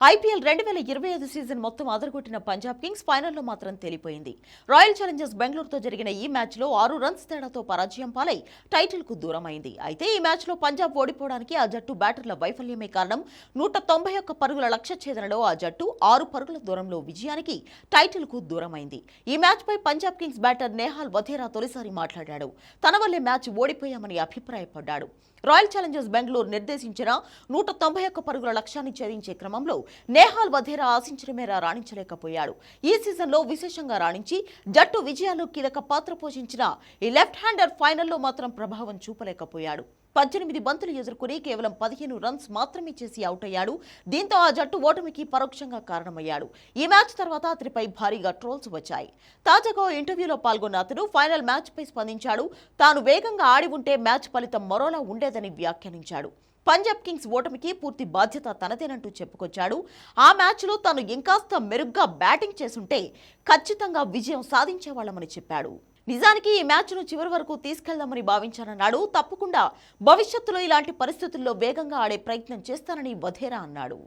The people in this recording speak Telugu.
ఐపీఎల్ 2025 సీజన్ మొత్తం అదరగొట్టిన పంజాబ్ కింగ్స్ ఫైనల్లో మాత్రం తేలిపోయింది. రాయల్ ఛాలెంజర్స్ బెంగళూరుతో జరిగిన ఈ మ్యాచ్లో 6 రన్స్ తేడాతో పరాజయం పాలై టైటిల్కు దూరమైంది. అయితే ఈ మ్యాచ్లో పంజాబ్ ఓడిపోవడానికి ఆ జట్టు బ్యాటర్ల వైఫల్యమే కారణం. 191 పరుగుల లక్ష్య ఛేదనలో ఆ జట్టు 6 పరుగుల దూరంలో విజయానికి టైటిల్కు దూరమైంది. ఈ మ్యాచ్పై పంజాబ్ కింగ్స్ బ్యాటర్ నేహాల్ వధేరా తొలిసారి మాట్లాడాడు. తన వల్లే మ్యాచ్ ఓడిపోయామని అభిప్రాయపడ్డాడు. రాయల్ ఛాలెంజర్స్ బెంగళూరు నిర్దేశించిన 191 పరుగుల లక్ష్యాన్ని ఛేదించే క్రమంలో నేహాల్ వధేరా ఆశించిన మేర రాణించలేకపోయాడు. ఈ సీజన్లో విశేషంగా రాణించి జట్టు విజయాల్లో కీలక పాత్ర పోషించిన ఈ లెఫ్ట్ హ్యాండర్ ఫైనల్లో మాత్రం ప్రభావం చూపలేకపోయాడు. 18 బంతులు ఎదుర్కొని కేవలం 15 రన్స్ మాత్రమే చేసి అవుట్ అయ్యాడు. దీంతో ఆ జట్టు ఓటమికి పరోక్షంగా కారణమయ్యాడు. ఈ మ్యాచ్ తర్వాత అతనిపై భారీగా ట్రోల్స్ వచ్చాయి. తాజాగా ఇంటర్వ్యూలో పాల్గొన్న అతను ఫైనల్ మ్యాచ్పై స్పందించాడు. తాను వేగంగా ఆడి ఉంటే మ్యాచ్ ఫలితం మరోలా ఉండేదని వ్యాఖ్యానించాడు. పంజాబ్ కింగ్స్ ఓటమికి పూర్తి బాధ్యత తనదేనంటూ చెప్పుకొచ్చాడు. ఆ మ్యాచ్లో తాను ఇంకాస్త మెరుగ్గా బ్యాటింగ్ చేసుంటే ఖచ్చితంగా విజయం సాధించేవాళ్లమని చెప్పాడు. నిజానికి ఈ మ్యాచ్ను చివరి వరకు తీసుకెళ్దామని భావించానన్నాడు. తప్పకుండా భవిష్యత్తులో ఇలాంటి పరిస్థితుల్లో వేగంగా ఆడే ప్రయత్నం చేస్తానని వధేరా అన్నాడు.